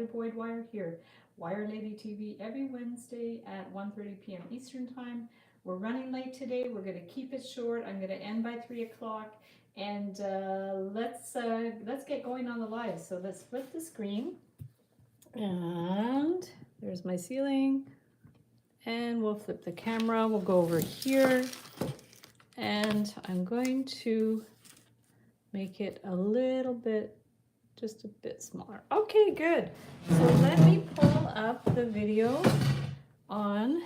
spotted void wire here. Wire Lady TV every Wednesday at 1:30 p.m. Eastern Time. We're running late today. We're going to keep it short. I'm going to end by 3 o'clock. And let's get going on the live. So let's flip the screen. And there's my ceiling. And we'll flip the camera. We'll go over here. And I'm going to make it a little bit, just a bit smaller. Okay, good. So let me pull up the video on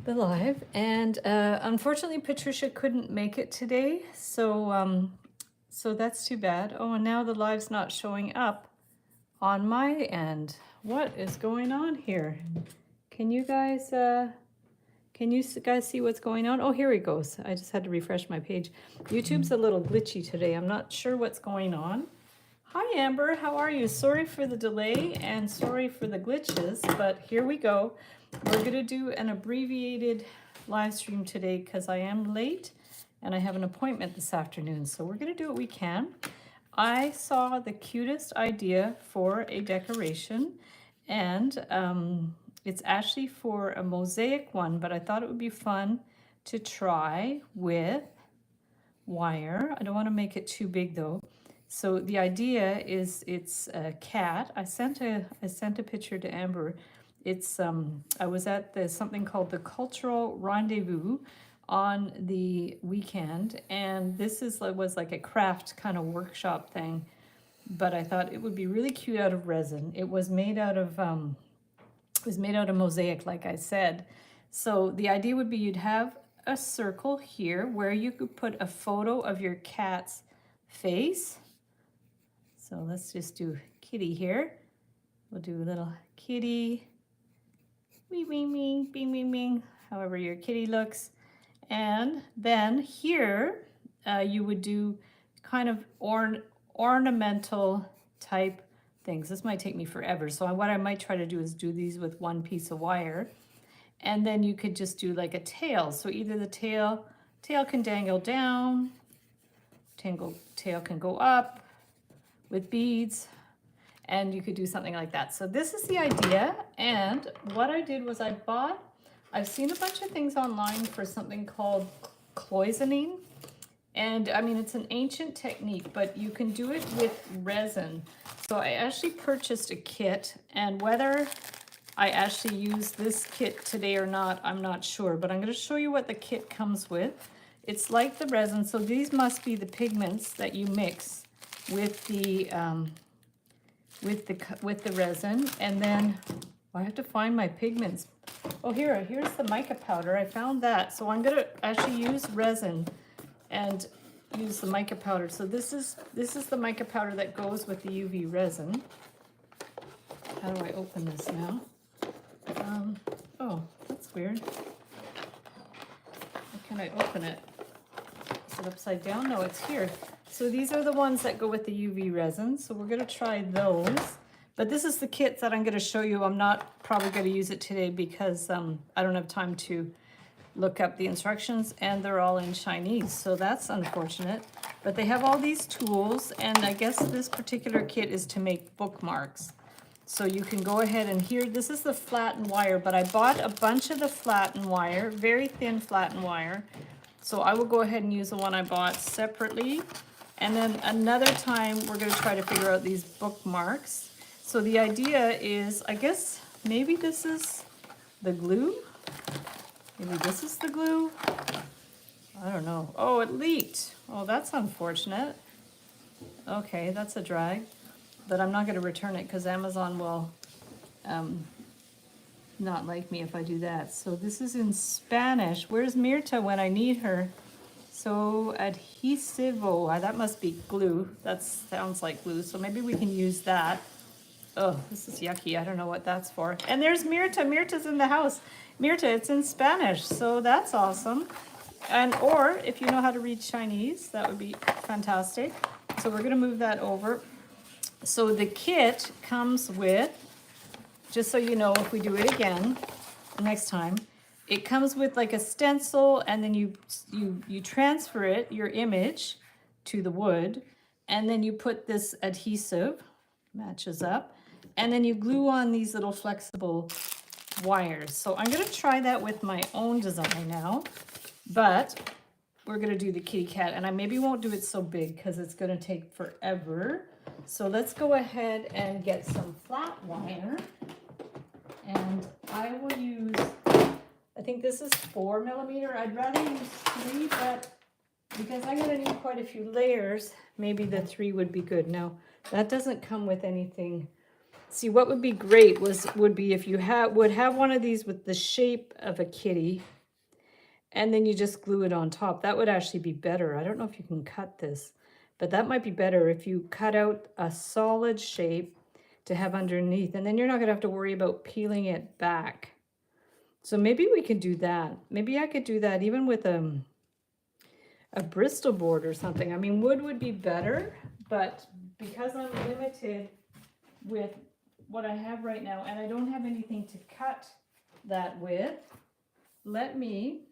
the live. And unfortunately, Patricia couldn't make it today. So that's too bad. Oh, and now the live's not showing up on my end. What is going on here? Can you guys see what's going on? Oh, here it goes. I just had to refresh my page. YouTube's a little glitchy today. I'm not sure what's going on. Hi, Amber. How are you? Sorry for the delay and sorry for the glitches, but here we go. We're going to do an abbreviated live stream today because I am late and I have an appointment this afternoon. So we're going to do what we can. I saw the cutest idea for a decoration, and it's actually for a mosaic one, but I thought it would be fun to try with wire. I don't want to make it too big though. So the idea is it's a cat. I sent a picture to Amber. It's I was at something called the Cultural Rendezvous on the weekend, and this was like a craft kind of workshop thing, but I thought it would be really cute out of resin. It was made out of mosaic, like I said. So the idea would be you'd have a circle here where you could put a photo of your cat's face. So let's just do kitty here. We'll do a little kitty, wee wee wee, bing bing bing, however your kitty looks. And then here you would do kind of ornamental type things. This might take me forever. So what I might try to do is do these with one piece of wire. And then you could just do like a tail. So either the tail can dangle down, tail can go up with beads, and you could do something like that. So this is the idea. And what I did was I've seen a bunch of things online for something called cloisonning. And I mean, it's an ancient technique, but you can do it with resin. So I actually purchased a kit, and whether I actually use this kit today or not, I'm not sure, but I'm going to show you what the kit comes with. It's like the resin. So these must be the pigments that you mix with the resin. And then I have to find my pigments. Oh, here's the mica powder. I found that. So I'm going to actually use resin and use the mica powder. So this is the mica powder that goes with the UV resin. How do I open this now? Oh, that's weird. How can I open it? Is it upside down? No, it's here. So these are the ones that go with the UV resin. So we're going to try those. But this is the kit that I'm going to show you. I'm not probably going to use it today because I don't have time to look up the instructions, and they're all in Chinese. So that's unfortunate. But they have all these tools, and I guess this particular kit is to make bookmarks. So you can go ahead and this is the flattened wire, but I bought a bunch of the flattened wire, very thin flattened wire. So I will go ahead and use the one I bought separately. And then another time, we're going to try to figure out these bookmarks. So the idea is, I guess, maybe this is the glue. Maybe this is the glue. I don't know. Oh, it leaked. Oh, that's unfortunate. Okay, that's a drag. But I'm not going to return it because Amazon will not like me if I do that. So this is in Spanish. Where's Mirta when I need her? So adhesivo, that must be glue. That sounds like glue. So maybe we can use that. Oh, this is yucky. I don't know what that's for. And there's Mirta. Mirta's in the house. Mirta, it's in Spanish. So that's awesome. Or if you know how to read Chinese, that would be fantastic. So we're going to move that over. So the kit comes with, just so you know, if we do it again next time, it comes with like a stencil, and then you transfer your image to the wood, and then you put this adhesive, matches up. And then you glue on these little flexible wires. So I'm gonna try that with my own design now, but we're gonna do the kitty cat, and I maybe won't do it so big because it's gonna take forever. So let's go ahead and get some flat wire, and I will use, I think this is 4mm. I'd rather use 3, but because I'm gonna need quite a few layers, maybe the 3 would be good. Now, that doesn't come with anything. See, what would be great would be if you would have one of these with the shape of a kitty, and then you just glue it on top. That would actually be better. I don't know if you can cut this, but that might be better if you cut out a solid shape to have underneath, and then you're not gonna have to worry about peeling it back. So maybe we could do that. Maybe I could do that even with a Bristol board or something. I mean, wood would be better, but because I'm limited with what I have right now, and I don't have anything to cut that with, let me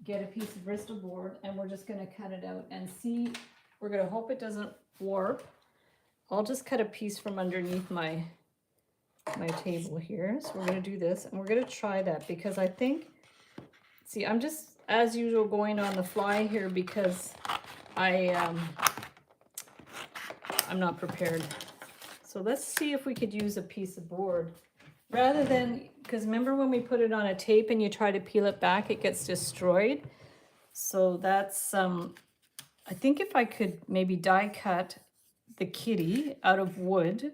get a piece of Bristol board, and we're just gonna cut it out and see. We're gonna hope it doesn't warp. I'll just cut a piece from underneath my table here. So we're gonna do this, and we're gonna try that because I think, see, I'm just, as usual, going on the fly here because I'm not prepared. So let's see if we could use a piece of board rather than, because remember when we put it on a tape and you try to peel it back, it gets destroyed. So that's, I think if I could maybe die cut the kitty out of wood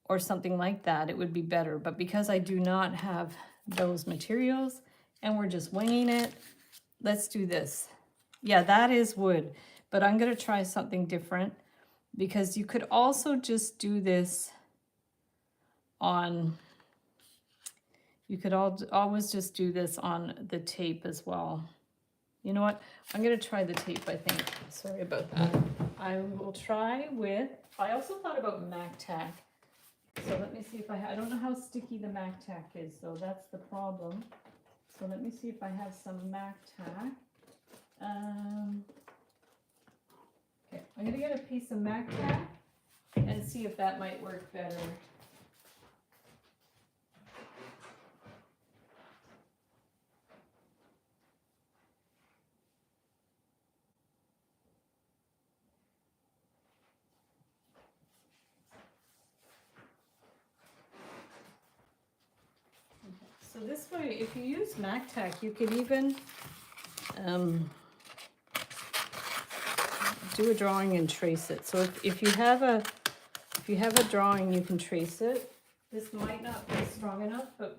or something like that, it would be better. But because I do not have those materials and we're just winging it, let's do this. Yeah, that is wood, but I'm gonna try something different because you could also just do this on, you could always just do this on the tape as well. You know what? I'm gonna try the tape, I think. Sorry about that. I will try with, I also thought about Mac Tack. So let me see if I don't know how sticky the Mac Tack is, so that's the problem. So let me see if I have some Mac Tack. Okay, I'm gonna get a piece of Mac Tack and see if that might work better. So this way, if you use Mac Tack, you could even do a drawing and trace it. So if you have a drawing, you can trace it. This might not be strong enough, but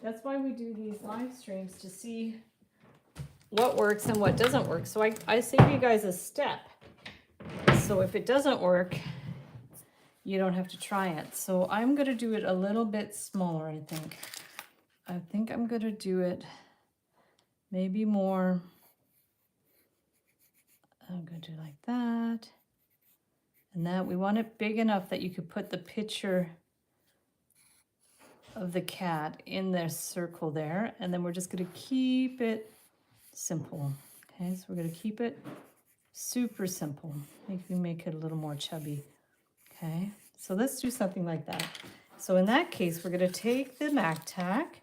that's why we do these live streams, to see what works and what doesn't work. So I save you guys a step. So if it doesn't work, you don't have to try it. So I'm gonna do it a little bit smaller, I think. I think I'm gonna do it maybe more. I'm gonna do like that. And that, we want it big enough that you could put the picture of the cat in their circle there. And then we're just gonna keep it simple. Okay, so we're gonna keep it super simple. Maybe make it a little more chubby. Okay, so let's do something like that. So in that case, we're gonna take the Mac Tack,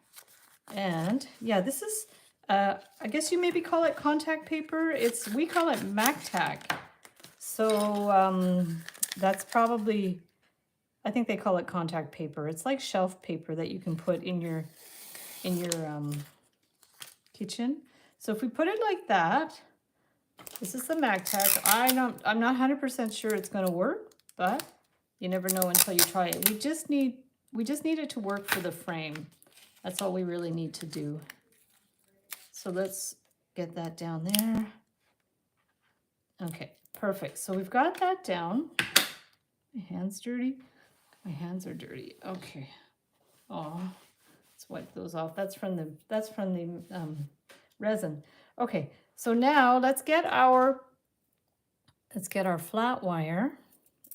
and yeah, this is, I guess you maybe call it contact paper. We call it Mac Tack. So that's probably, I think they call it contact paper. It's like shelf paper that you can put in your kitchen. So if we put it like that, this is the Mac Tack. I'm not 100% sure it's gonna work, but you never know until you try it. We just need it to work for the frame. That's all we really need to do. So let's get that down there. Okay, perfect. So we've got that down. My hand's dirty. My hands are dirty. Okay. Oh, let's wipe those off. That's from the resin. Okay, so now let's get our flat wire,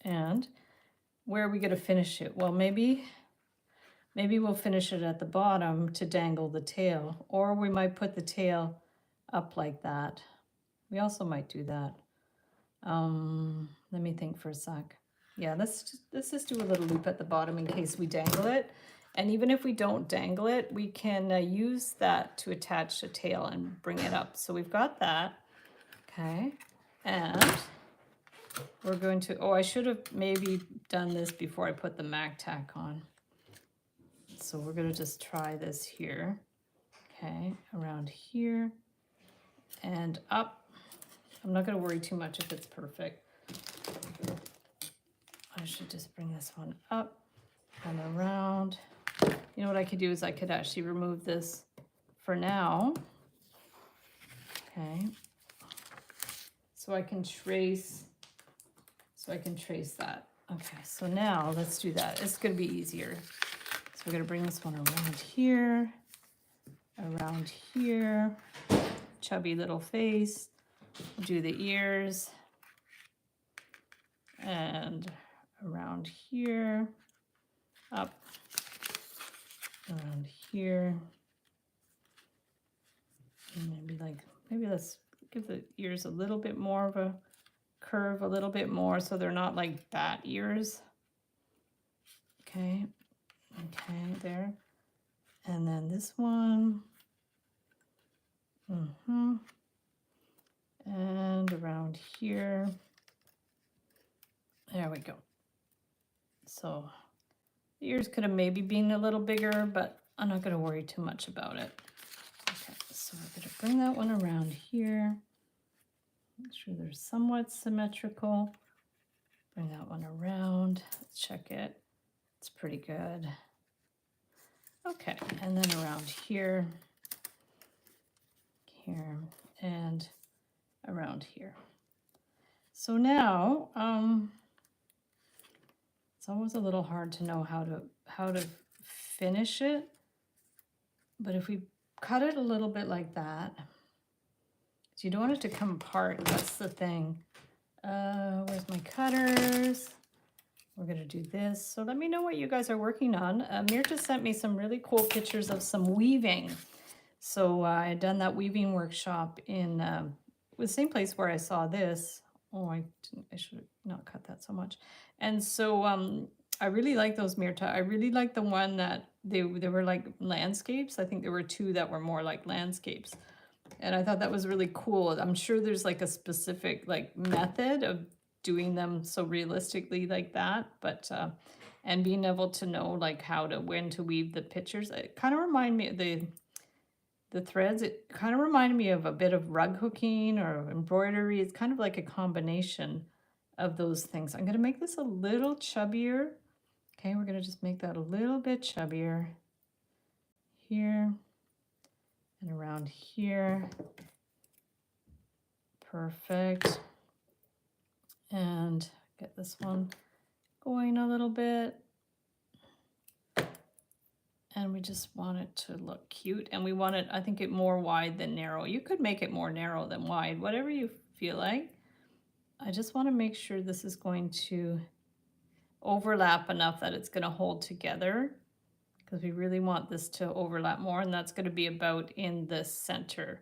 and where are we going to finish it? Well, maybe we'll finish it at the bottom to dangle the tail, or we might put the tail up like that. We also might do that. Let me think for a sec. Yeah, let's just do a little loop at the bottom in case we dangle it. And even if we don't dangle it, we can use that to attach a tail and bring it up. So we've got that. Okay. And we're going to, oh, I should have maybe done this before I put the MAC tack on. So we're going to just try this here. Okay, around here and up. I'm not going to worry too much if it's perfect. I should just bring this one up and around. You know what I could do is I could actually remove this for now. Okay. So I can trace that. Okay, so now let's do that. It's going to be easier. So we're going to bring this one around here, chubby little face, do the ears, and around here, up, around here, and maybe let's give the ears a little bit more of a curve, a little bit more, so they're not like bat ears. Okay, there. And then this one. And around here. There we go. So the ears could have maybe been a little bigger, but I'm not going to worry too much about it. Okay, so we're going to bring that one around here. Make sure they're somewhat symmetrical. Bring that one around. Let's check it. It's pretty good. Okay, and then around here, and around here. So now, it's always a little hard to know how to finish it, but if we cut it a little bit like that, so you don't want it to come apart. That's the thing. Where's my cutters? We're gonna do this. So let me know what you guys are working on. Mir just sent me some really cool pictures of some weaving. So I had done that weaving workshop in the same place where I saw this. Oh, I should have not cut that so much. And so I really like those Mirta. I really like the one that they were like landscapes. I think there were two that were more like landscapes. And I thought that was really cool. I'm sure there's like a specific like method of doing them so realistically like that, but and being able to know like when to weave the pictures. It kind of reminded me of the threads. It kind of reminded me of a bit of rug hooking or embroidery. It's kind of like a combination of those things. I'm going to make this a little chubbier. Okay, we're going to just make that a little bit chubbier here and around here. Perfect. And get this one going a little bit. And we just want it to look cute. And we want it, I think, it more wide than narrow. You could make it more narrow than wide, whatever you feel like. I just want to make sure this is going to overlap enough that it's going to hold together, because we really want this to overlap more, and that's going to be about in the center.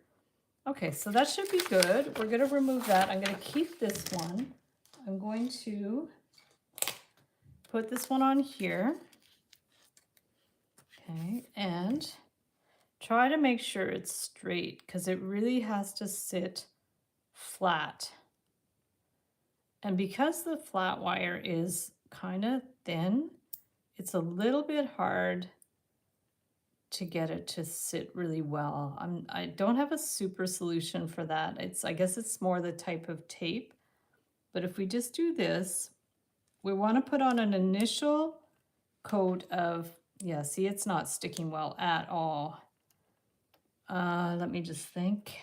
Okay, so that should be good. We're going to remove that. I'm going to keep this one. I'm going to put this one on here. Okay, and try to make sure it's straight, because it really has to sit flat. And because the flat wire is kind of thin, it's a little bit hard to get it to sit really well. I don't have a super solution for that. I guess it's more the type of tape. But if we just do this, we want to put on an initial coat of, yeah, see, it's not sticking well at all. Let me just think.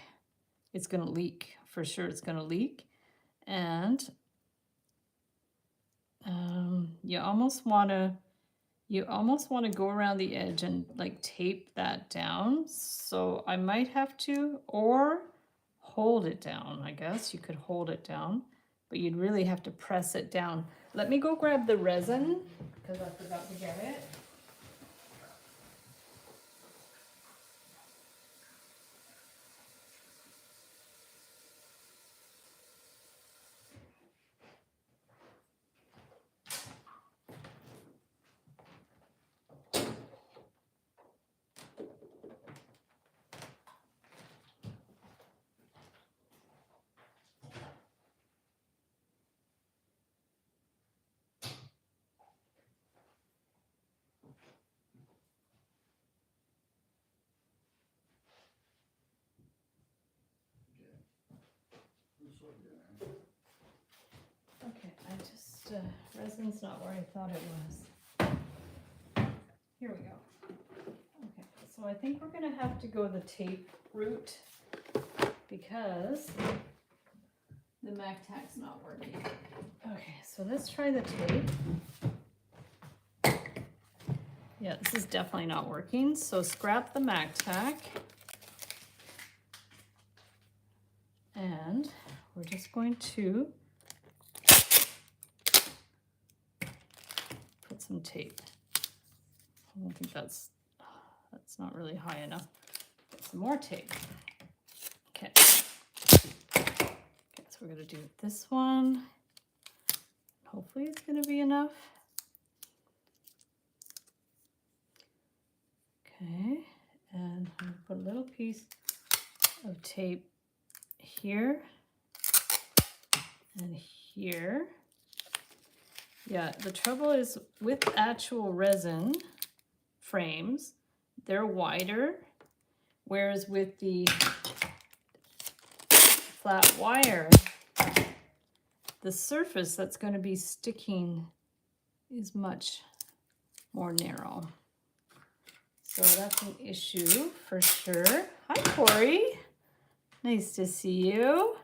It's going to leak. For sure it's going to leak. And you almost want to go around the edge and like tape that down. So I might have to, or hold it down. I guess you could hold it down, but you'd really have to press it down. Let me go grab the resin, because I forgot to get it. Okay, I just, resin's not where I thought it was. Here we go. Okay, so I think we're gonna have to go the tape route because the MacTac's not working. Okay, so let's try the tape. Yeah, this is definitely not working, so scrap the MacTac. And we're just going to put some tape. I don't think that's not really high enough. Get some more tape. Okay. Okay, so we're gonna do this one. Hopefully it's gonna be enough. Okay, and I'm gonna put a little piece of tape here and here. Yeah, the trouble is with actual resin frames, they're wider, whereas with the flat wire, the surface that's going to be sticking is much more narrow. So that's an issue for sure. Hi, Corey. Nice to see you.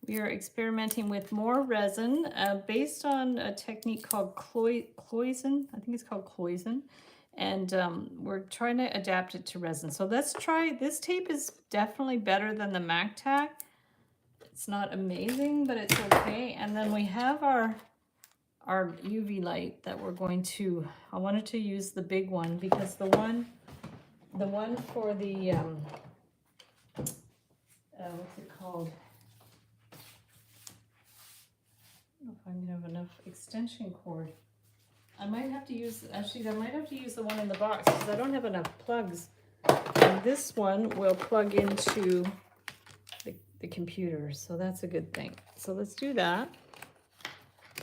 We are experimenting with more resin based on a technique called cloison. I think it's called cloison. And we're trying to adapt it to resin. So let's try, this tape is definitely better than the MacTac. It's not amazing, but it's okay. And then we have our UV light that we're going to, I wanted to use the big one because the one for the, what's it called? I don't know if I'm gonna have enough extension cord. I might have to use, actually I might have to use the one in the box because I don't have enough plugs. And this one will plug into the computer, so that's a good thing. So let's do that.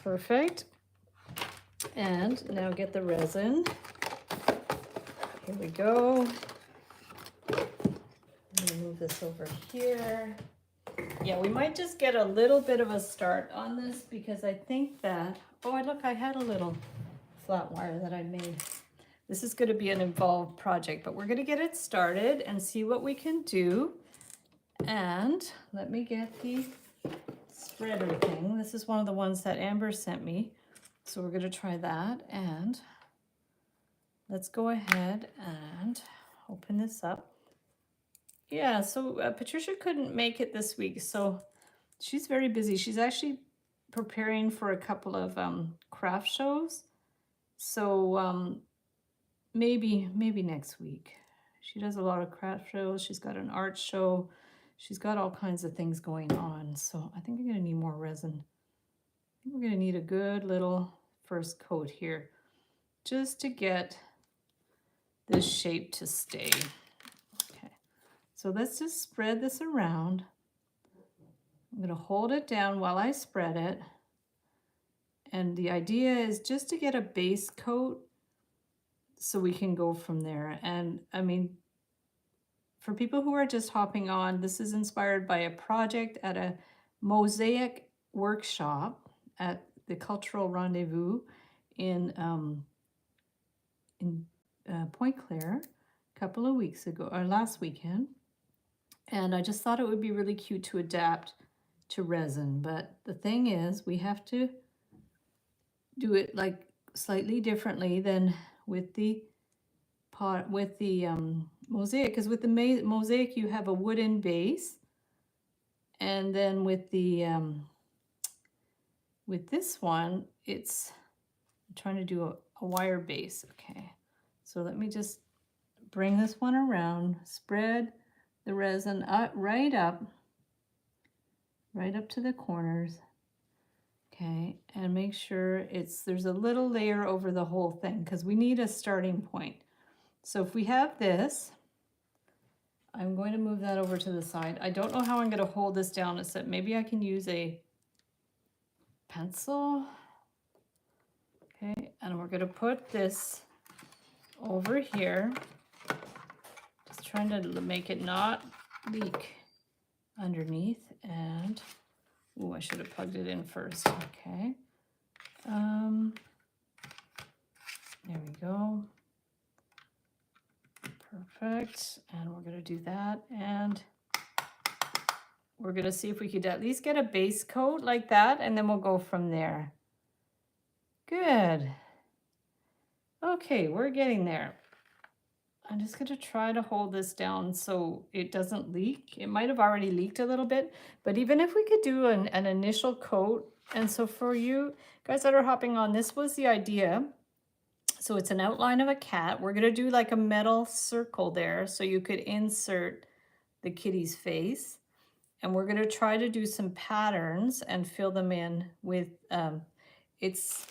Perfect. And now get the resin. Here we go. I'm gonna move this over here. Yeah, we might just get a little bit of a start on this because I think that, oh, look, I had a little flat wire that I made. This is going to be an involved project, but we're going to get it started and see what we can do. And let me get the spreader thing. This is one of the ones that Amber sent me. So we're going to try that. And let's go ahead and open this up. Yeah, so Patricia couldn't make it this week, so she's very busy. She's actually preparing for a couple of craft shows. So maybe next week. She does a lot of craft shows. She's got an art show. She's got all kinds of things going on. So I think I'm gonna need more resin. I think we're gonna need a good little first coat here just to get this shape to stay. Okay, so let's just spread this around. I'm gonna hold it down while I spread it. And the idea is just to get a base coat so we can go from there. And I mean, for people who are just hopping on, this is inspired by a project at a mosaic workshop at the Cultural Rendezvous in Point Claire a couple of weeks ago, or last weekend. And I just thought it would be really cute to adapt to resin. But the thing is, we have to do it like slightly differently than with the pot, with the mosaic, because with the mosaic you have a wooden base, and then with the with this one it's, I'm trying to do a wire base. Okay, so let me just bring this one around, spread the resin up, right up to the corners. Okay, and make sure there's a little layer over the whole thing because we need a starting point. So if we have this, I'm going to move that over to the side. I don't know how I'm going to hold this down, except maybe I can use a pencil. Okay, and we're going to put this over here. Just trying to make it not leak underneath. And Ooh, I should have plugged it in first. Okay. There we go. Perfect. And we're going to do that. And we're going to see if we could at least get a base coat like that. And then we'll go from there. Good. Okay, we're getting there. I'm just going to try to hold this down so it doesn't leak. It might have already leaked a little bit, but even if we could do an initial coat, and so for you guys that are hopping on, this was the idea. So it's an outline of a cat. We're going to do like a metal circle there so you could insert the kitty's face. And we're going to try to do some patterns and fill them in with, it's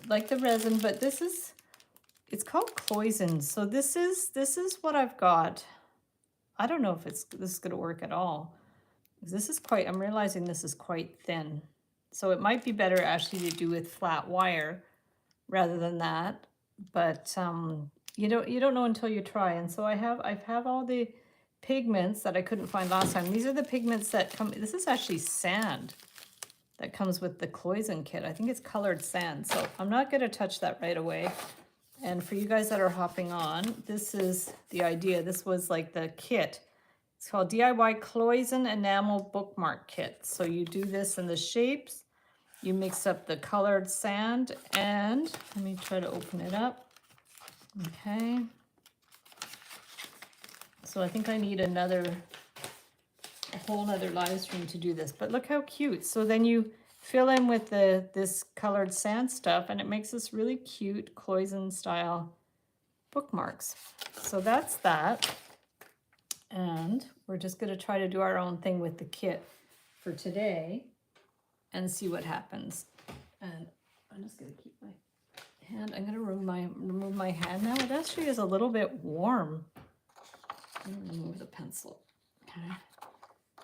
like the resin, but this is, it's called cloison. So this is what I've got. I don't know if this is going to work at all. This is quite, I'm realizing this is quite thin. So it might be better actually to do with flat wire rather than that. But you don't know until you try. And so I have all the pigments that I couldn't find last time. These are the pigments that come, this is actually sand that comes with the cloison kit. I think it's colored sand. So I'm not going to touch that right away. And for you guys that are hopping on, this is the idea. This was like the kit. It's called DIY Cloison Enamel Bookmark Kit. So you do this in the shapes. You mix up the colored sand and let me try to open it up. Okay. So I think I need a whole nother live stream to do this. But look how cute. So then you fill in with this colored sand stuff and it makes this really cute cloison style bookmarks. So that's that. And we're just going to try to do our own thing with the kit for today and see what happens. And I'm just going to keep my hand. I'm going to remove my hand now. It actually is a little bit warm. I'm going to remove the pencil. Okay.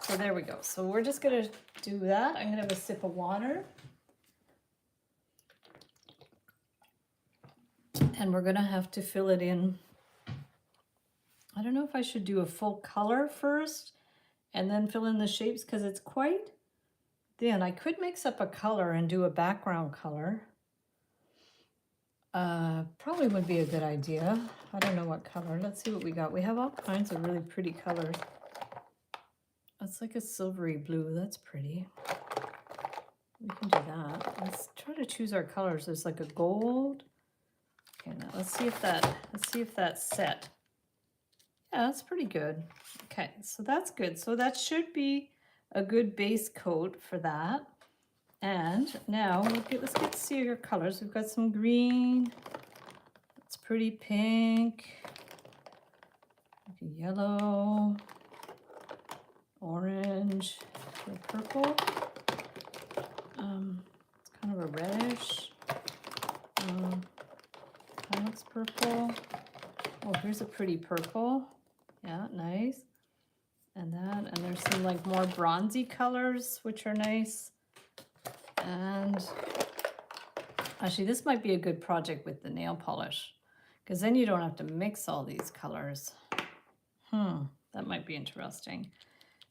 So there we go. So we're just going to do that. I'm going to have a sip of water. And we're going to have to fill it in. I don't know if I should do a full color first and then fill in the shapes because it's quite thin. I could mix up a color and do a background color. Probably would be a good idea. I don't know what color. Let's see what we got. We have all kinds of really pretty colors. That's like a silvery blue. That's pretty. We can do that. Let's try to choose our colors. There's like a gold. Okay, now let's see if that's set. Yeah, that's pretty good. Okay, so that's good. So that should be a good base coat for that. And now let's get to see your colors. We've got some green. It's pretty pink. Yellow. Orange. Purple. It's kind of a reddish. That looks purple. Oh, here's a pretty purple. Yeah, nice. And there's some like more bronzy colors, which are nice. And actually, this might be a good project with the nail polish because then you don't have to mix all these colors. That might be interesting.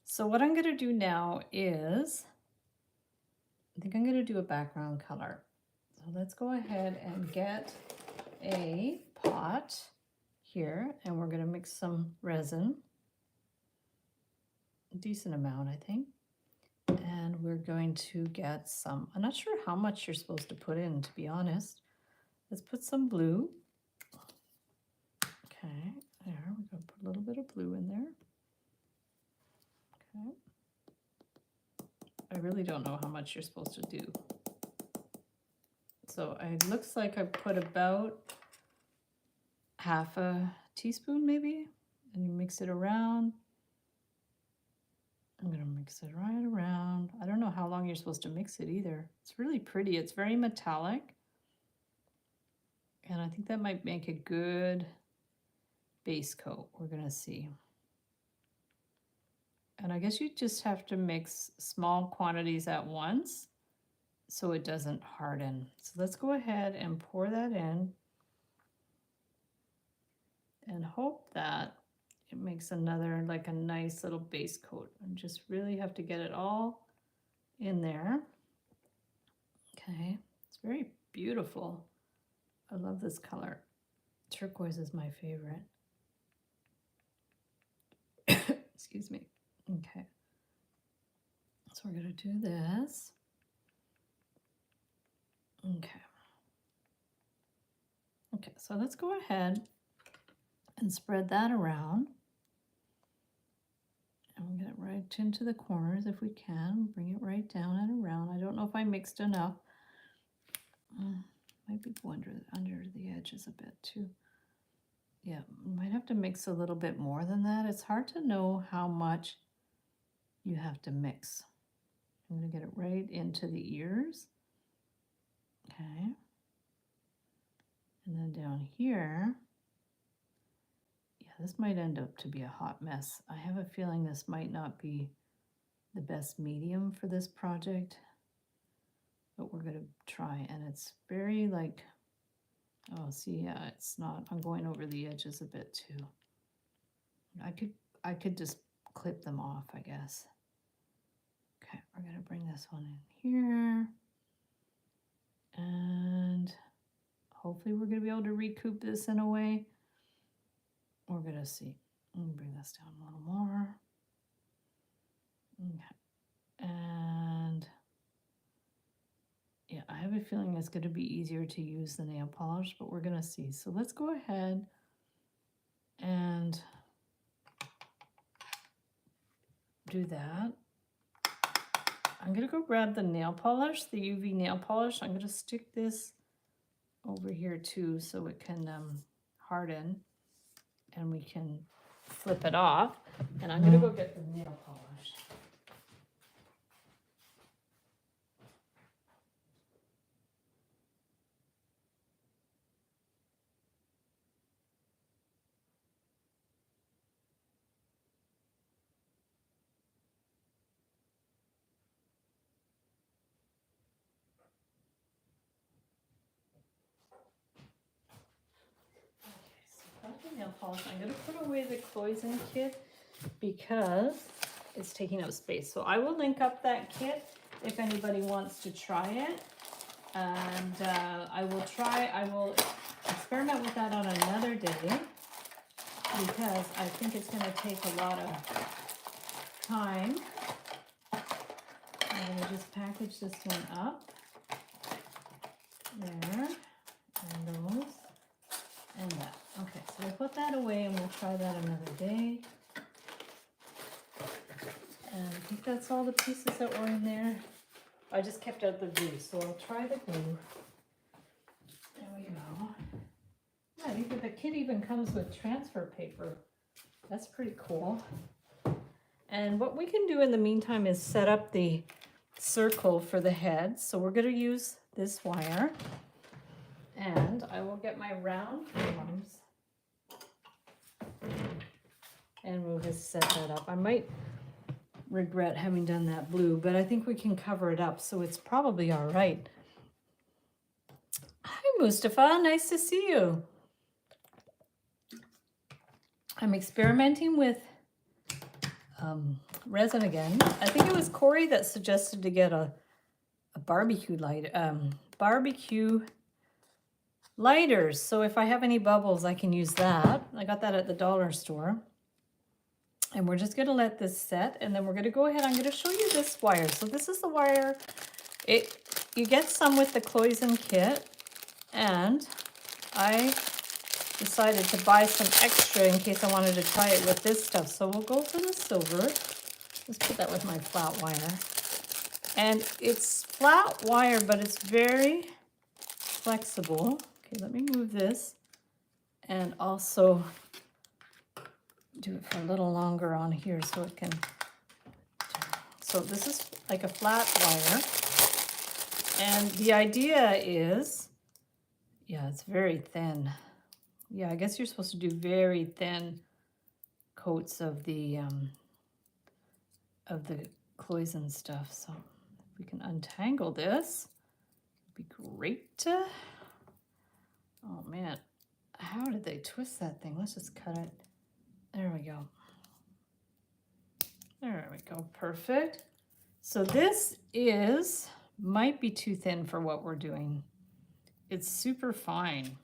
So what I'm going to do now is, I think I'm going to do a background color. So let's go ahead and get a pot here, and we're going to mix some resin. A decent amount, I think. And we're going to get some, I'm not sure how much you're supposed to put in, to be honest. Let's put some blue. Okay, there, we're going to put a little bit of blue in there. Okay. I really don't know how much you're supposed to do. So it looks like I put about half a teaspoon maybe, and you mix it around. I'm gonna mix it right around. I don't know how long you're supposed to mix it either. It's really pretty. It's very metallic. And I think that might make a good base coat. We're gonna see. And I guess you just have to mix small quantities at once so it doesn't harden. So let's go ahead and pour that in and hope that it makes another, like a nice little base coat. And just really have to get it all in there. Okay, it's very beautiful. I love this color. Turquoise is my favorite. Excuse me. Okay. So we're going to do this. Okay. Okay, so let's go ahead and spread that around. And we'll get it right into the corners if we can. Bring it right down and around. I don't know if I mixed enough. Might be go under the edges a bit too. Yeah, might have to mix a little bit more than that. It's hard to know how much you have to mix. I'm going to get it right into the ears. Okay. And then down here, yeah, this might end up to be a hot mess. I have a feeling this might not be the best medium for this project, but we're going to try. And it's very like, oh, see, yeah, it's not, I'm going over the edges a bit too. I could just clip them off, I guess. Okay, we're going to bring this one in here. And hopefully we're going to be able to recoup this in a way. We're going to see. Let me bring this down a little more. Okay. And yeah, I have a feeling it's going to be easier to use the nail polish, but we're going to see. So let's go ahead and do that. I'm going to go grab the nail polish, the UV nail polish. I'm going to stick this over here too so it can harden and we can flip it off. And I'm going to go get the nail polish. Nail polish. I'm going to put away the cloisonne kit because it's taking up space. So I will link up that kit if anybody wants to try it. And I will experiment with that on another day because I think it's going to take a lot of time. I'm going to just package this one up. There. And those. And that. Okay, so we'll put that away and we'll try that another day. And I think that's all the pieces that were in there. I just kept out the glue, so I'll try the glue. There we go. Yeah, I think the kit even comes with transfer paper. That's pretty cool. And what we can do in the meantime is set up the circle for the head. So we're going to use this wire. And I will get my round forms and we'll just set that up. I might regret having done that blue, but I think we can cover it up, so it's probably all right. Hi, Mustafa. Nice to see you. I'm experimenting with resin again. I think it was Corey that suggested to get a barbecue lighters. So if I have any bubbles, I can use that. I got that at the dollar store. And we're just going to let this set, and then we're going to go ahead. I'm going to show you this wire. So this is the wire. You get some with the cloisonne kit, and I decided to buy some extra in case I wanted to try it with this stuff. So we'll go for the silver. Let's put that with my flat wire. And it's flat wire, but it's very flexible. Okay, let me move this and also do it for a little longer on here so it can. So this is like a flat wire. And the idea is, yeah, it's very thin. Yeah, I guess you're supposed to do very thin coats of the cloisonne stuff. So if we can untangle this, it'd be great. Oh man, how did they twist that thing? Let's just cut it. There we go. There we go, perfect. So this might be too thin for what we're doing. It's super fine.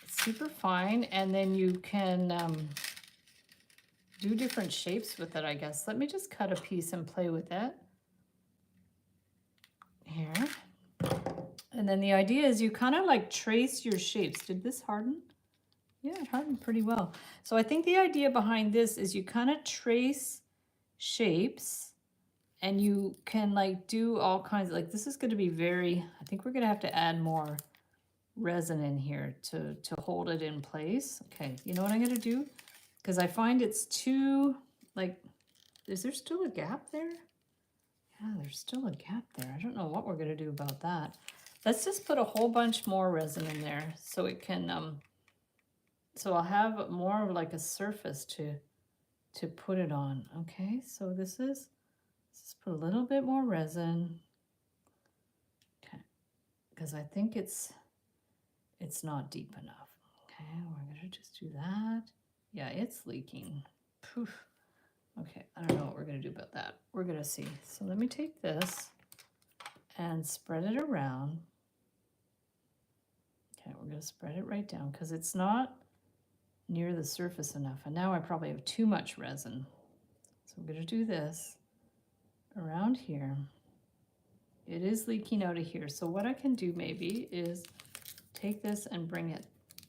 It's super fine, and then you can do different shapes with it, I guess. Let me just cut a piece and play with it. Here. And then the idea is you kind of like trace your shapes. Did this harden? Yeah, it hardened pretty well. So I think the idea behind this is you kind of trace shapes, and you can like do all kinds of, like, this is going to be very, I think we're going to have to add more resin in here to hold it in place. Okay, you know what I'm going to do? Because I find it's too, like, is there still a gap there? Yeah, there's still a gap there. I don't know what we're going to do about that. Let's just put a whole bunch more resin in there so it can, so I'll have more of like a surface to put it on. Okay, so let's just put a little bit more resin. Okay, because I think it's not deep enough. Okay, we're gonna just do that. Yeah, it's leaking. Poof. Okay, I don't know what we're gonna do about that. We're gonna see. So let me take this and spread it around. Okay, we're gonna spread it right down because it's not near the surface enough. And now I probably have too much resin. So I'm gonna do this around here. It is leaking out of here. So what I can do maybe is take this and bring it,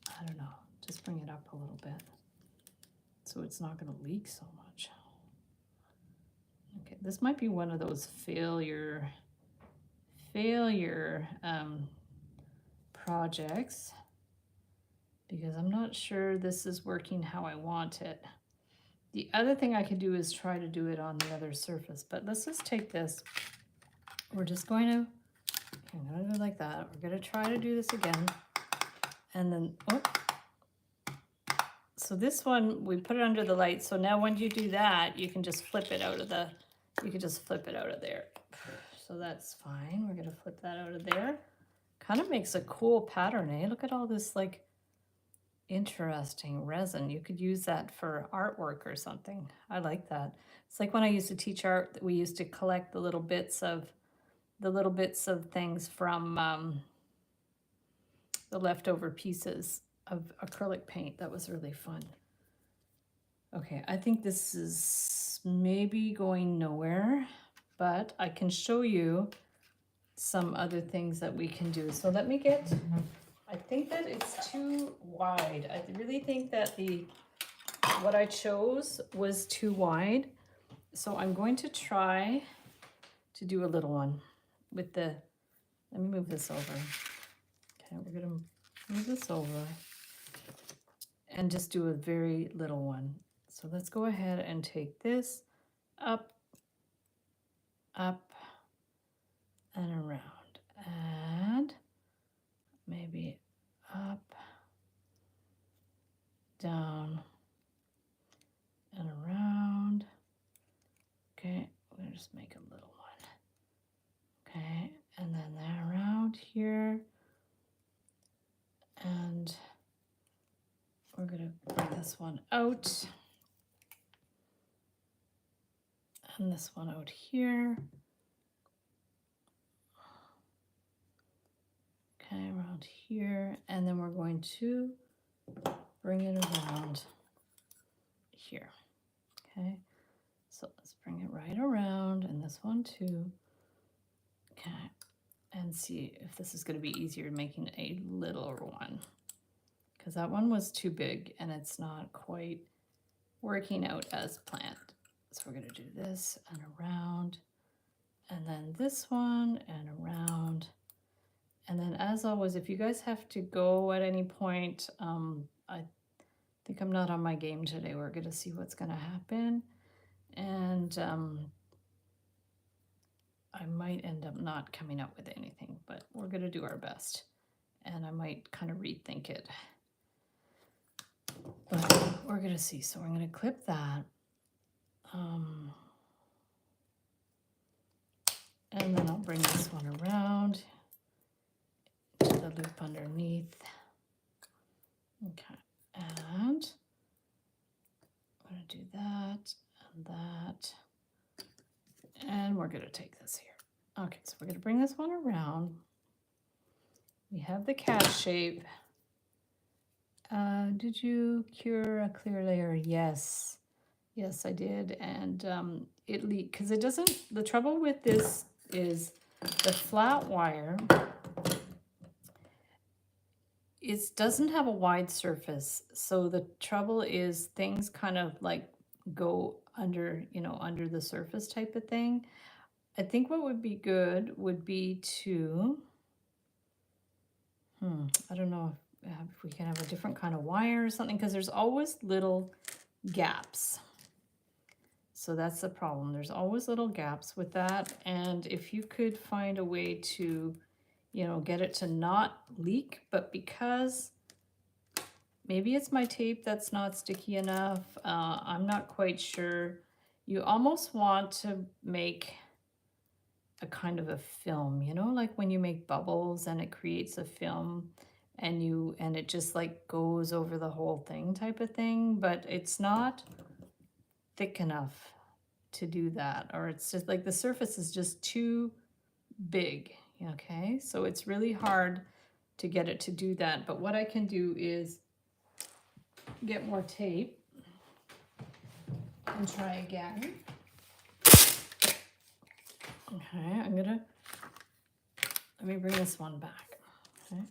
I don't know, just bring it up a little bit so it's not going to leak so much. Okay, this might be one of those failure projects because I'm not sure this is working how I want it. The other thing I could do is try to do it on the other surface, but let's just take this. We're just going to, I'm going to do like that. We're going to try to do this again. And then, oh, so this one, we put it under the light. So now when you do that, you can just flip it out of the, you can just flip it out of there. So that's fine. We're going to flip that out of there. Kind of makes a cool pattern, eh? Look at all this like interesting resin. You could use that for artwork or something. I like that. It's like when I used to teach art, we used to collect the little bits of things from the leftover pieces of acrylic paint. That was really fun. Okay, I think this is maybe going nowhere, but I can show you some other things that we can do. So let me get, I think that it's too wide. I really think that what I chose was too wide. So I'm going to try to do a little one with the, let me move this over. Okay, we're gonna move this over and just do a very little one. So let's go ahead and take this up, up, and around, and maybe up, down, and around. Okay, we're gonna just make a little one. Okay, and then around here, and we're gonna bring this one out, and this one out here. Okay, around here, and then we're going to bring it around here. Okay, so let's bring it right around, and this one too. Okay, and see if this is going to be easier making a littler one, because that one was too big and it's not quite working out as planned. So we're going to do this and around, and then this one and around. And then, as always, if you guys have to go at any point, I think I'm not on my game today. We're going to see what's going to happen. And I might end up not coming up with anything, but we're going to do our best. And I might kind of rethink it. But we're going to see. So we're going to clip that. And then I'll bring this one around to the loop underneath. Okay, and I'm going to do that and that And we're going to take this here. Okay, so we're going to bring this one around. We have the cat shape. Did you cure a clear layer? Yes. Yes, I did. And it leaked because it doesn't, the trouble with this is the flat wire, it doesn't have a wide surface. So the trouble is things kind of like go under, you know, under the surface type of thing. I think what would be good would be to, I don't know if we can have a different kind of wire or something, because there's always little gaps. So that's the problem. There's always little gaps with that. And if you could find a way to, you know, get it to not leak, but because maybe it's my tape that's not sticky enough, I'm not quite sure. You almost want to make a kind of a film, you know, like when you make bubbles and it creates a film and it just like goes over the whole thing type of thing, but it's not thick enough to do that, or it's just like the surface is just too big. Okay, so it's really hard to get it to do that. But what I can do is get more tape and try again. Okay, let me bring this one back. Okay, I'm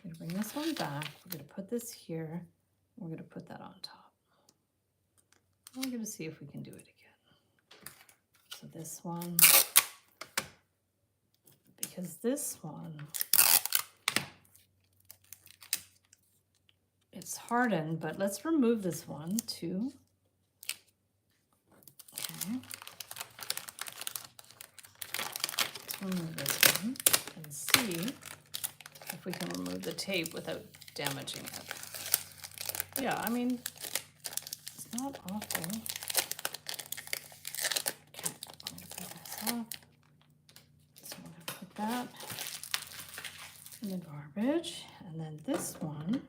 gonna bring this one back. We're gonna put this here. We're gonna put that on top. We're gonna see if we can do it again. So this one, because this one, it's hardened, but let's remove this one too. Okay. Remove this one and see if we can remove the tape without damaging it. Yeah, I mean, it's not awful. Okay, I'm gonna put this off. So I'm gonna put that in the garbage. And then this one,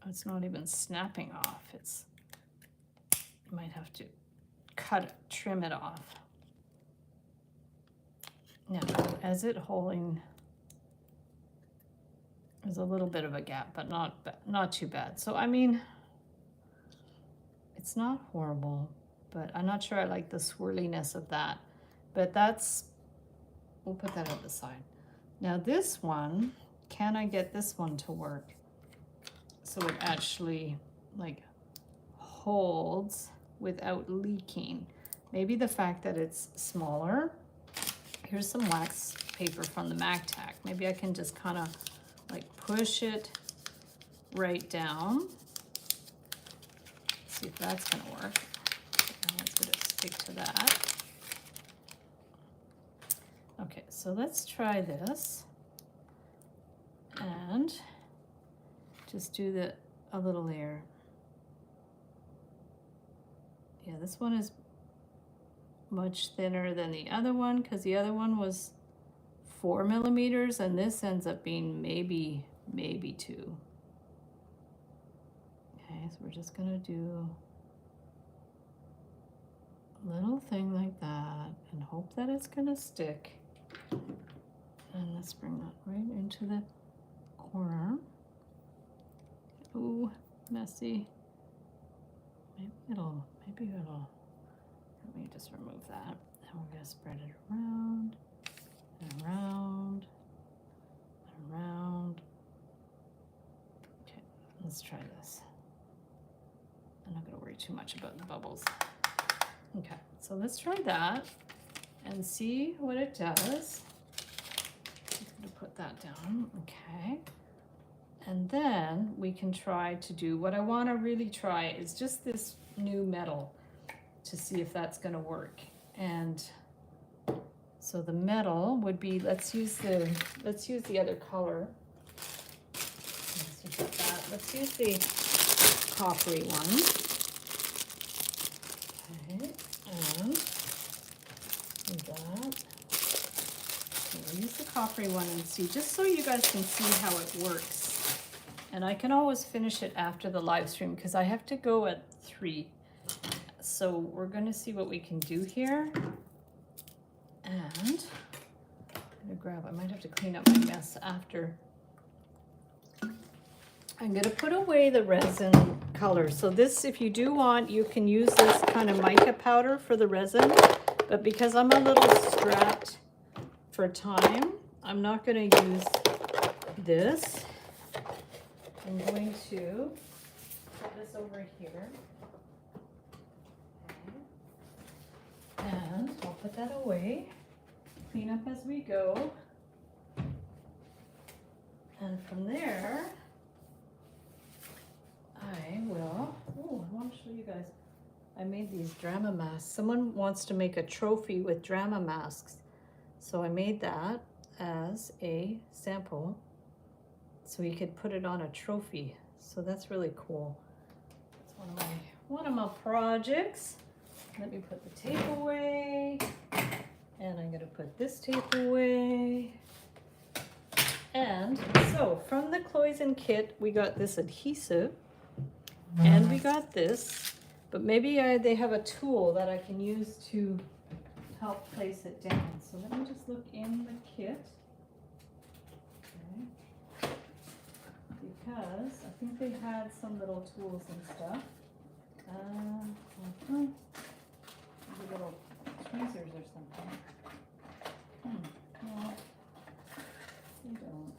it's not even snapping off. You might have to trim it off. Now, as it holding, there's a little bit of a gap, but not too bad. So I mean, it's not horrible, but I'm not sure I like the swirliness of that. But we'll put that on the side. Now this one, can I get this one to work so it actually like holds without leaking? Maybe the fact that it's smaller. Here's some wax paper from the MacTac. Maybe I can just kind of like push it right down. See if that's gonna work. Let's get it stick to that. Okay, so let's try this and just do a little layer. Yeah, this one is much thinner than the other one because the other one was 4 millimeters and this ends up being maybe 2. Okay, so we're just gonna do a little thing like that and hope that it's gonna stick. And let's bring that right into the corner. Ooh, messy. Maybe it'll, let me just remove that. And we're gonna spread it around and around and around. Okay, let's try this. I'm not gonna worry too much about the bubbles. Okay, so let's try that and see what it does. I'm gonna put that down, okay. And then we can try to do, what I wanna really try is just this new metal to see if that's gonna work. And so the metal would be, let's use the other color. Let's use the coppery one. Okay, and do that. Okay, we'll use the coppery one and see, just so you guys can see how it works. And I can always finish it after the live stream because I have to go at 3. So we're gonna see what we can do here. And I'm gonna grab, I might have to clean up my mess after. I'm gonna put away the resin color. So this, if you do want, you can use this kind of mica powder for the resin, but because I'm a little strapped for time, I'm not gonna use this. I'm going to put this over here. Okay. And I'll put that away. Clean up as we go. And from there, I will, oh, I want to show you guys. I made these drama masks. Someone wants to make a trophy with drama masks. So I made that as a sample so we could put it on a trophy. So that's really cool. That's one of my projects. Let me put the tape away. And I'm gonna put this tape away. And so from the Cloisen kit, we got this adhesive and we got this, but maybe they have a tool that I can use to help place it down. So let me just look in the kit. Okay. Because I think they had some little tools and stuff. Maybe little tweezers or something. No, they don't.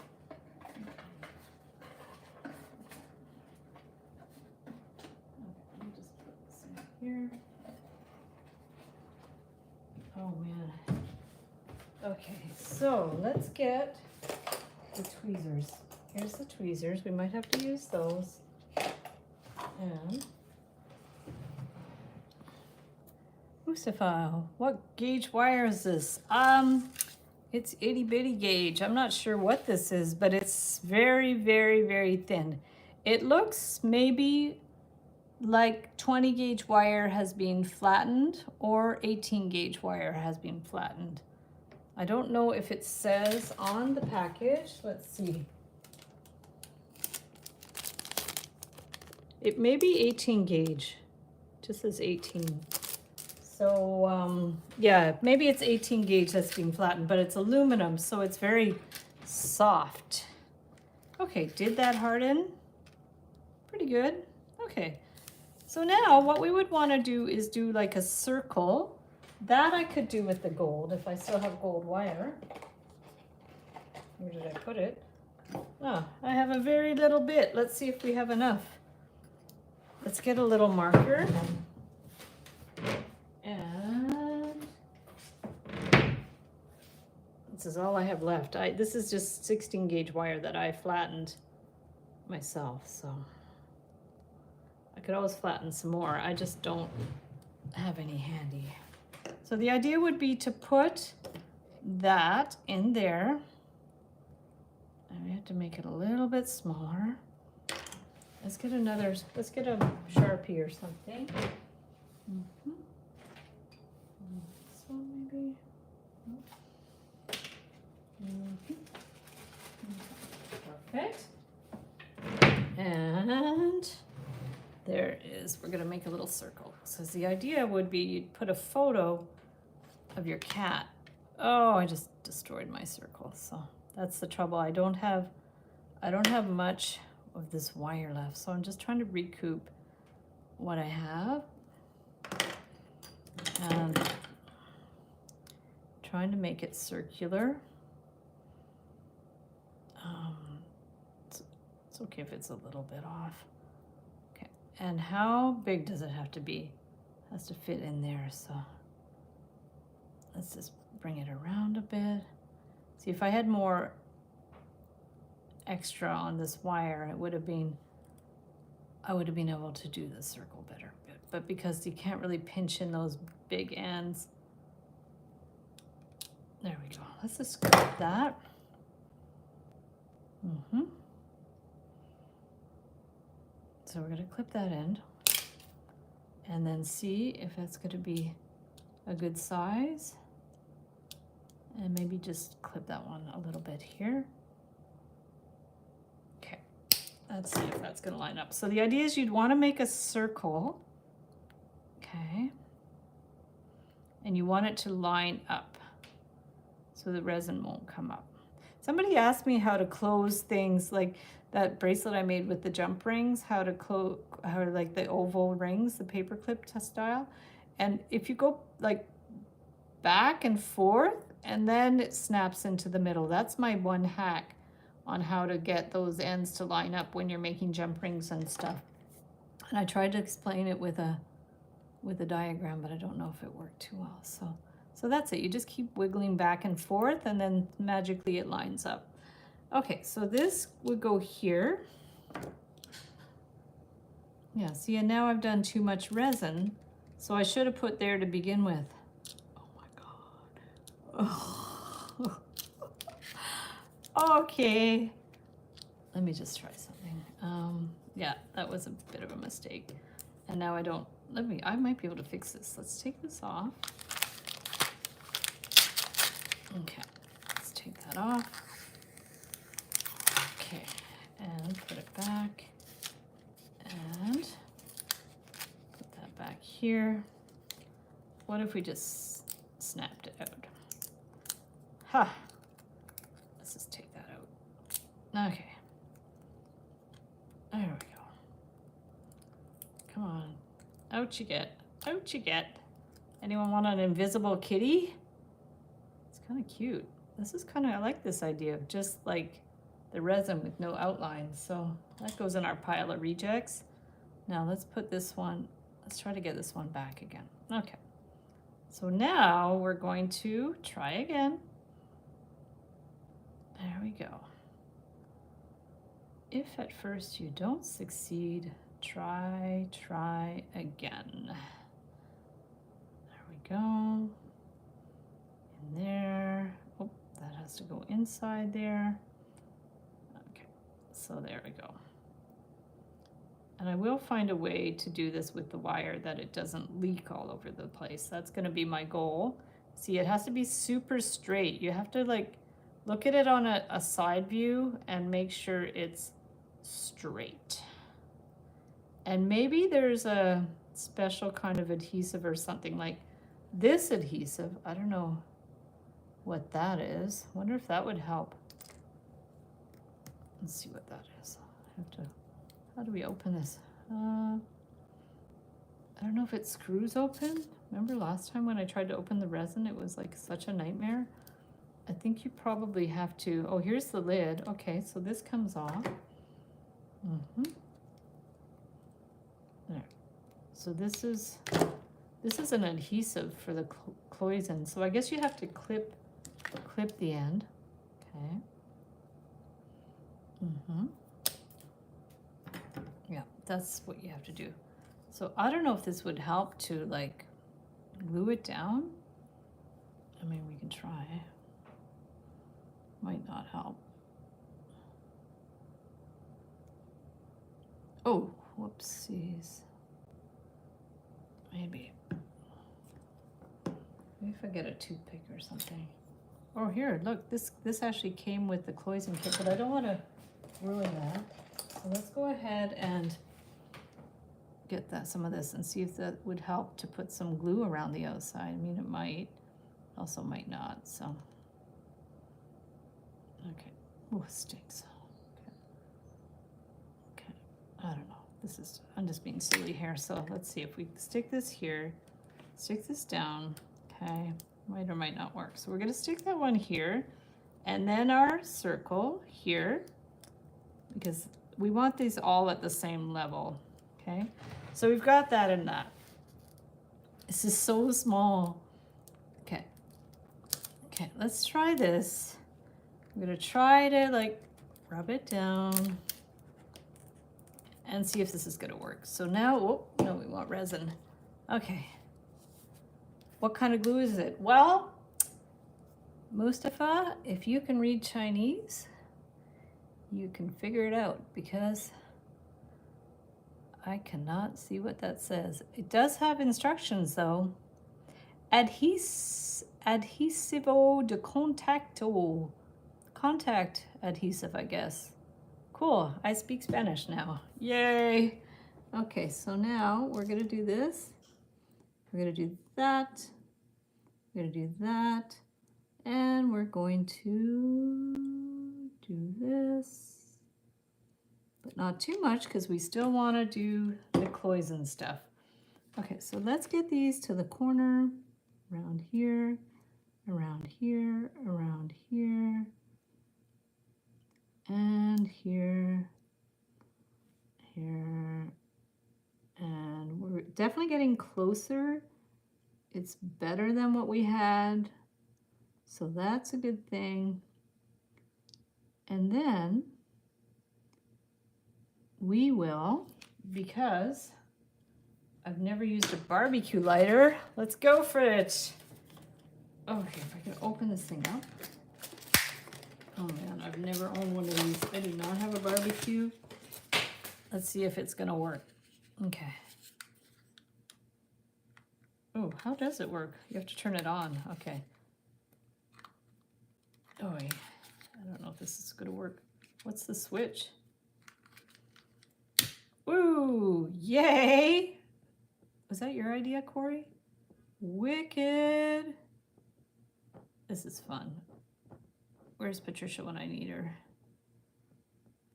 Let me just put this in here. Oh man. Okay, so let's get the tweezers. Here's the tweezers. We might have to use those. And Mustafa, what gauge wire is this? It's itty bitty gauge. I'm not sure what this is, but it's very, very, very thin. It looks maybe like 20 gauge wire has been flattened or 18 gauge wire has been flattened. I don't know if it says on the package. Let's see. It may be 18 gauge. It just says 18. So yeah, maybe it's 18 gauge that's being flattened, but it's aluminum, so it's very soft. Okay, did that harden? Pretty good. Okay, so now what we would want to do is do like a circle. That I could do with the gold if I still have gold wire. Where did I put it? Oh, I have a very little bit. Let's see if we have enough. Let's get a little marker. And this is all I have left. This is just 16 gauge wire that I flattened myself, so I could always flatten some more. I just don't have any handy. So the idea would be to put that in there. And we have to make it a little bit smaller. Let's get a Sharpie or something. Mm-hmm. This one maybe. Mm-hmm. Perfect. And there is, we're gonna make a little circle. So the idea would be you'd put a photo of your cat. Oh, I just destroyed my circle. So that's the trouble. I don't have much of this wire left. So I'm just trying to recoup what I have. And trying to make it circular. It's okay if it's a little bit off. Okay, and how big does it have to be? It has to fit in there, so let's just bring it around a bit. See, if I had more extra on this wire, I would have been able to do the circle better. But because you can't really pinch in those big ends, there we go. Let's just grab that. So we're going to clip that end and then see if that's going to be a good size, and maybe just clip that one a little bit here. Okay, Let's see if that's gonna line up. So the idea is you'd wanna make a circle, okay? And you want it to line up so the resin won't come up. Somebody asked me how to close things like that bracelet I made with the jump rings, how to like the oval rings, the paper clip style. And if you go like back and forth and then it snaps into the middle, that's my one hack on how to get those ends to line up when you're making jump rings and stuff. And I tried to explain it with a diagram, but I don't know if it worked too well. So that's it. You just keep wiggling back and forth and then magically it lines up. Okay, so this would go here. Yeah, see, and now I've done too much resin, so I should have put there to begin with. Oh my God. Oh. Okay. Let me just try something. Yeah, that was a bit of a mistake. And now I might be able to fix this. Let's take this off. Okay, let's take that off. Okay, and put it back. And put that back here. What if we just snapped it out? Ha! Let's just take that out. Okay. There we go. Come on. Out you get. Out you get. Anyone want an invisible kitty? It's kind of cute. This is kind of, I like this idea of just like the resin with no outlines. So that goes in our pile of rejects. Now let's put this one, let's try to get this one back again. Okay. So now we're going to try again. There we go. If at first you don't succeed, try again. There we go. In there. Oh, that has to go inside there. Okay, so there we go. And I will find a way to do this with the wire that it doesn't leak all over the place. That's gonna be my goal. See, it has to be super straight. You have to like look at it on a side view and make sure it's straight. And maybe there's a special kind of adhesive or something like this adhesive. I don't know what that is. Wonder if that would help. Let's see what that is. I have to, how do we open this? I don't know if it screws open. Remember last time when I tried to open the resin, it was like such a nightmare. I think you probably have to, oh, here's the lid. Okay, so this comes off. There. So this is an adhesive for the cloison. So I guess you have to clip the end. Okay. Yeah, that's what you have to do. So I don't know if this would help to like glue it down. I mean, we can try. Might not help. Oh, whoopsies. Maybe if I get a toothpick or something. Oh, here, look, this actually came with the cloison kit, but I don't want to ruin that. So let's go ahead and get some of this and see if that would help to put some glue around the outside. I mean, it might, also might not, so. Okay, oh, it stinks. Okay, I don't know. I'm just being silly here. So let's see if we stick this here, stick this down, okay, might or might not work. So we're gonna stick that one here and then our circle here because we want these all at the same level, okay? So we've got that and that. This is so small. Okay, okay, let's try this. I'm gonna try to like rub it down and see if this is gonna work. So now, oh, no, we want resin. Okay. What kind of glue is it? Well, Mustafa, if you can read Chinese, you can figure it out because I cannot see what that says. It does have instructions though. Adhesivo de contacto. Contact adhesive, I guess. Cool, I speak Spanish now. Yay! Okay, so now we're gonna do this. We're gonna do that. We're gonna do that. And we're going to do this. But not too much because we still want to do the cloison stuff. Okay, so let's get these to the corner, around here, around here, around here, and here, here, and we're definitely getting closer. It's better than what we had, so that's a good thing. And then we will, because I've never used a barbecue lighter, let's go for it. Okay, if I can open this thing up. Oh man, I've never owned one of these. I do not have a barbecue. Let's see if it's gonna work. Okay. Oh, how does it work? You have to turn it on. Okay. Oh, I don't know if this is gonna work. What's the switch? Ooh, yay! Was that your idea, Corey? Wicked. This is fun. Where's Patricia when I need her?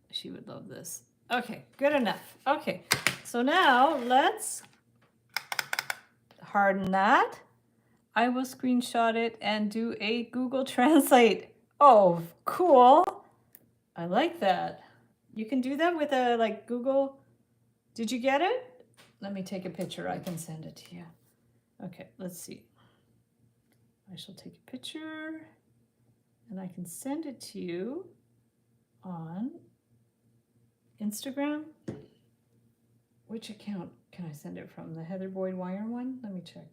She would love this. Okay, good enough. Okay, so now let's harden that. I will screenshot it and do a Google Translate. Oh, cool. I like that. You can do that with a like Google. Did you get it? Let me take a picture. I can send it to you. Okay, let's see. I shall take a picture and I can send it to you on Instagram. Which account can I send it from? The Heather Boyd Wire one? Let me check.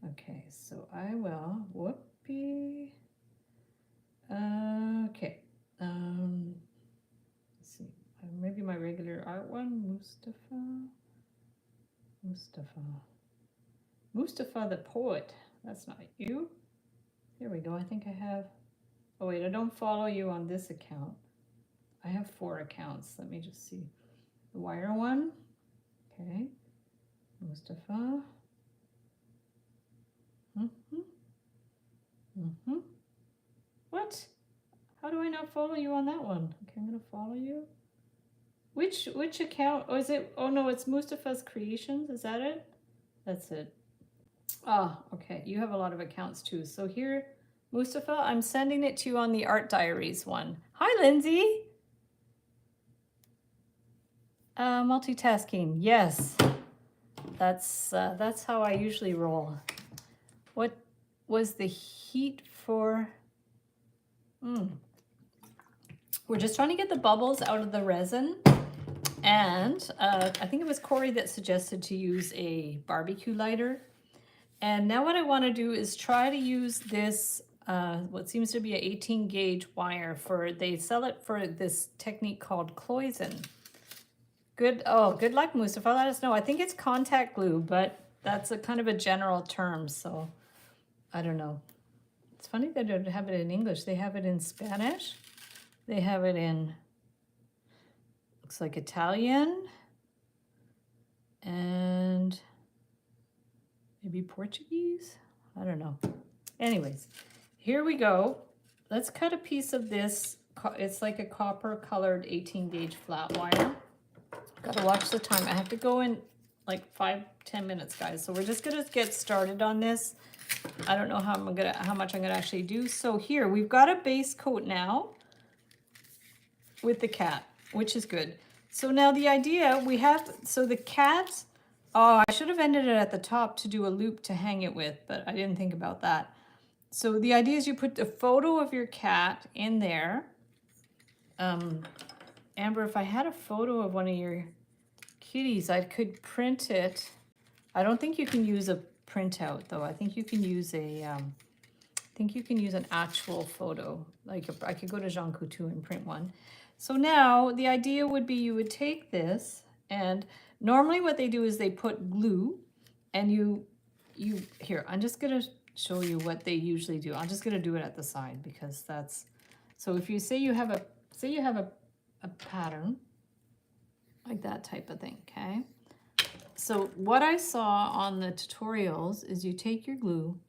Okay, so I will, whoopee. Okay, let's see, maybe my regular art one, Mustafa the poet. That's not you. There we go. I think I have, oh wait, I don't follow you on this account. I have 4 accounts. Let me just see. The wire one. Okay. Mustafa. What? How do I not follow you on that one? Okay, I'm gonna follow you. Which account? Oh, is it? Oh no, it's Mustafa's Creations. Is that it? That's it. Ah, okay. You have a lot of accounts too. So here, Mustafa, I'm sending it to you on the Art Diaries one. Hi, Lindsay. Multitasking. Yes, that's how I usually roll. What was the heat for? We're just trying to get the bubbles out of the resin. And I think it was Corey that suggested to use a barbecue lighter. And now what I want to do is try to use this, what seems to be an 18 gauge wire for, they sell it for this technique called cloison. Good luck, Mustafa. Let us know. I think it's contact glue, but that's a kind of a general term, so I don't know. It's funny they don't have it in English. They have it in Spanish. They have it in, looks like Italian, and maybe Portuguese. I don't know. Anyways, here we go. Let's cut a piece of this. It's like a copper colored 18 gauge flat wire. Gotta watch the time. I have to go in like 5-10 minutes, guys. So we're just gonna get started on this. I don't know how much I'm gonna actually do. So here we've got a base coat now with the cat, which is good. So now the idea we have, so the cat, oh, I should have ended it at the top to do a loop to hang it with, but I didn't think about that. So the idea is you put a photo of your cat in there. Amber, if I had a photo of one of your kitties, I could print it. I don't think you can use a printout though. I think you can use a, an actual photo. Like I could go to Jean Coutu and print one. So now the idea would be you would take this, and normally what they do is they put glue, and here, I'm just gonna show you what they usually do. I'm just gonna do it at the side because that's, so if you say you have a a pattern, like that type of thing, okay? So what I saw on the tutorials is you take your glue.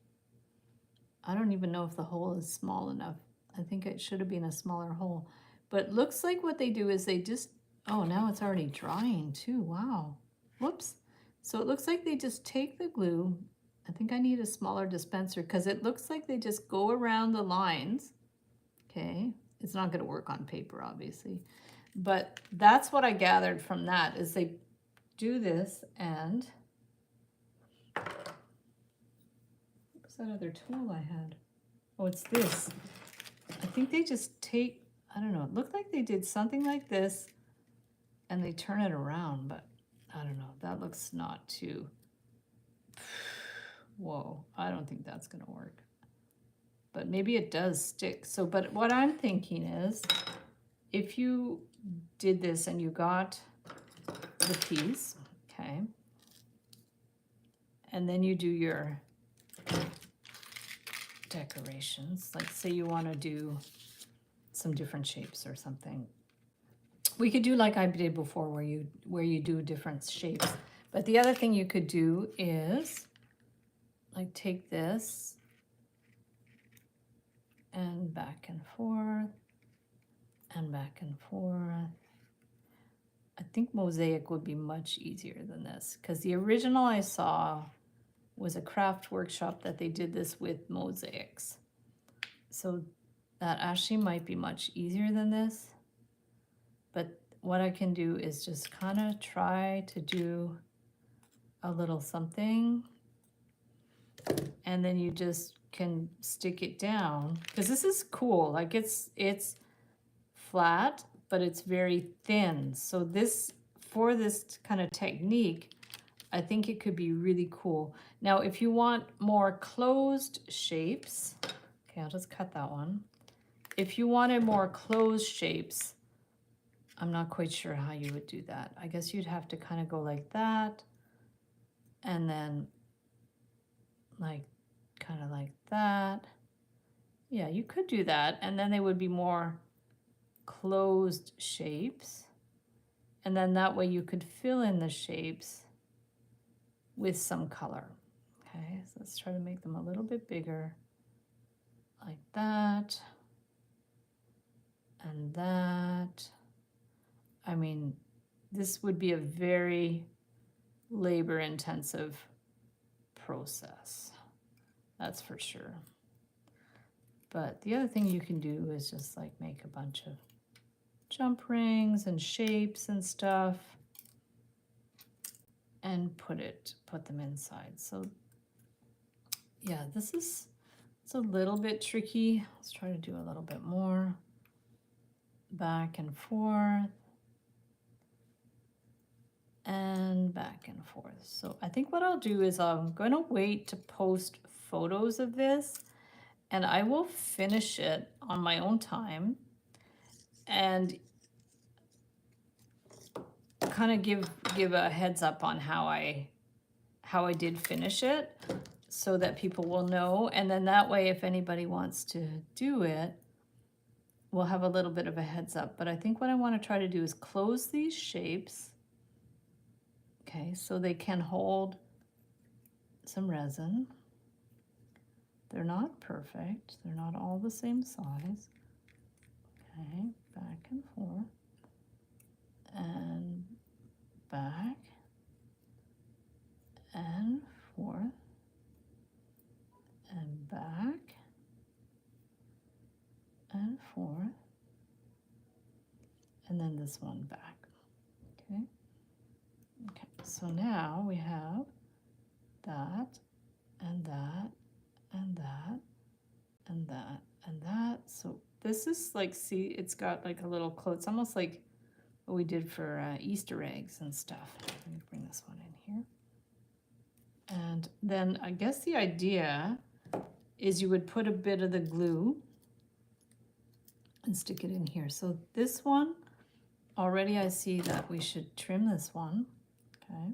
I don't even know if the hole is small enough. I think it should have been a smaller hole. But it looks like what they do is they just, oh, now it's already drying too, wow. Whoops. So it looks like they just take the glue. I think I need a smaller dispenser because it looks like they just go around the lines. Okay, it's not going to work on paper, obviously. But that's what I gathered from that, is they do this and... What's that other tool I had? Oh, it's this. I think they just take, I don't know, it looked like they did something like this and they turn it around, but I don't know, that looks not too... Whoa, I don't think that's going to work. But maybe it does stick. So, but what I'm thinking is, if you did this and you got the piece, okay, and then you do your decorations, like say you want to do some different shapes or something. We could do like I did before, where you do different shapes. But the other thing you could do is like take this and back and forth and back and forth. I think mosaic would be much easier than this, because the original I saw was a craft workshop that they did this with mosaics. So that actually might be much easier than this. But what I can do is just kind of try to do a little something, and then you just can stick it down, because this is cool. Like it's flat, but it's very thin. So this, for this kind of technique, I think it could be really cool. Now, if you want more closed shapes, okay, I'll just cut that one. If you wanted more closed shapes, I'm not quite sure how you would do that. I guess you'd have to kind of go like that, and then like kind of like that. Yeah, you could do that, and then they would be more closed shapes. And then that way you could fill in the shapes with some color. Okay, so let's try to make them a little bit bigger, like that, and that. I mean, this would be a very labor-intensive process, that's for sure. But the other thing you can do is just like make a bunch of jump rings and shapes and stuff and put them inside. So yeah, it's a little bit tricky. Let's try to do a little bit more. Back and forth. And back and forth. So I think what I'll do is I'm going to wait to post photos of this, and I will finish it on my own time and kind of give a heads up on how I did finish it, so that people will know. And then that way, if anybody wants to do it, we'll have a little bit of a heads up. But I think what I want to try to do is close these shapes. Okay, so they can hold some resin. They're not perfect. They're not all the same size. Okay, back and forth. And back and forth. And back and forth. And then this one back. Okay. Okay, so now we have that, and that, and that, and that, and that. So this is like, see, it's got like a little close. It's almost like what we did for Easter eggs and stuff. Let me bring this one in here. And then I guess the idea is you would put a bit of the glue and stick it in here. So this one, already I see that we should trim this one. Okay.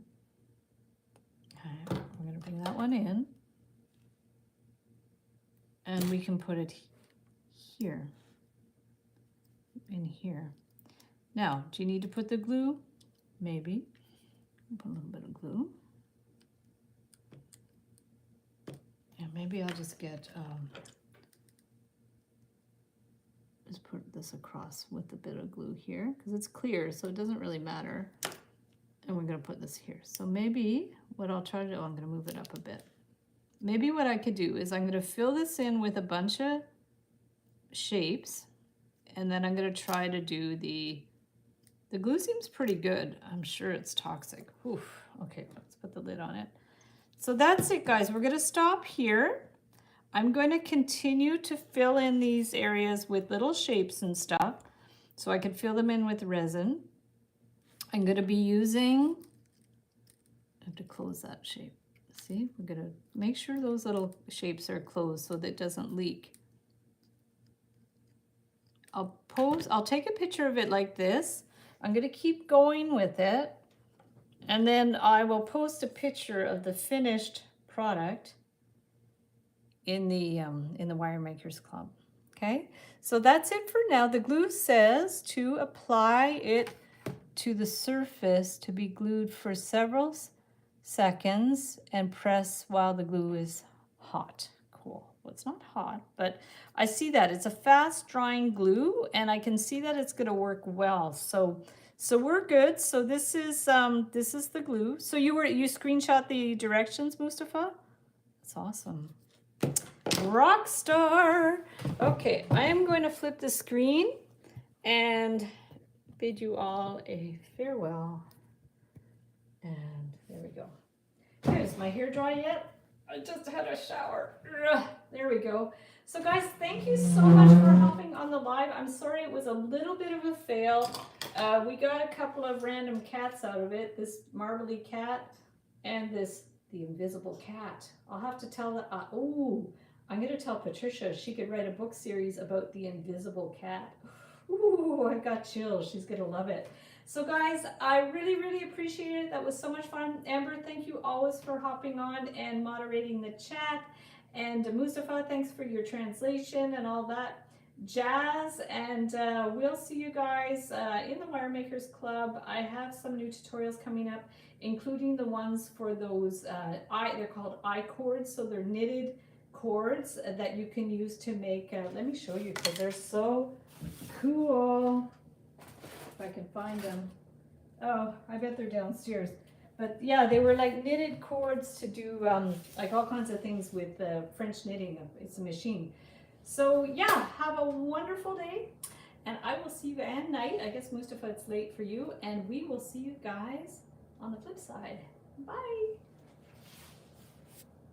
Okay, we're going to bring that one in. And we can put it here, in here. Now, do you need to put the glue? Maybe. Put a little bit of glue. And maybe I'll just get, just put this across with a bit of glue here, because it's clear, so it doesn't really matter. And we're gonna put this here. So maybe what I'll try to do, I'm gonna move it up a bit. Maybe what I could do is I'm gonna fill this in with a bunch of shapes, and then I'm gonna try to do the glue seems pretty good. I'm sure it's toxic. Oof. Okay, let's put the lid on it. So that's it, guys. We're gonna stop here. I'm going to continue to fill in these areas with little shapes and stuff, so I can fill them in with resin. I'm gonna be using, I have to close that shape. See, we're gonna make sure those little shapes are closed so that it doesn't leak. I'll take a picture of it like this. I'm gonna keep going with it, and then I will post a picture of the finished product in the Wire Makers Club. Okay, so that's it for now. The glue says to apply it to the surface to be glued for several seconds and press while the glue is hot. Cool. Well, it's not hot, but I see that it's a fast drying glue, and I can see that it's going to work well. So we're good. So this is the glue. So you screenshot the directions, Mustafa? That's awesome. Rock star. Okay, I am going to flip the screen and bid you all a farewell. And there we go. Is my hair dry yet? I just had a shower. Ugh, there we go. So guys, thank you so much for hopping on the live. I'm sorry it was a little bit of a fail. We got a couple of random cats out of it. This marbly cat and the invisible cat. I'll have to tell, I'm gonna tell Patricia she could write a book series about the invisible cat. Ooh, I've got chills. She's gonna love it. So guys, I really, really appreciate it. That was so much fun. Amber, thank you always for hopping on and moderating the chat. And Mustafa, thanks for your translation and all that jazz. And we'll see you guys in the Wire Makers Club. I have some new tutorials coming up, including the ones for those, they're called I-cords. So they're knitted cords that you can use to make, let me show you because they're so cool. If I can find them. Oh, I bet they're downstairs. But yeah, they were like knitted cords to do like all kinds of things with French knitting. It's a machine. So yeah, have a wonderful day. And I will see you at night. I guess Mustafa, it's late for you. And we will see you guys on the flip side. Bye.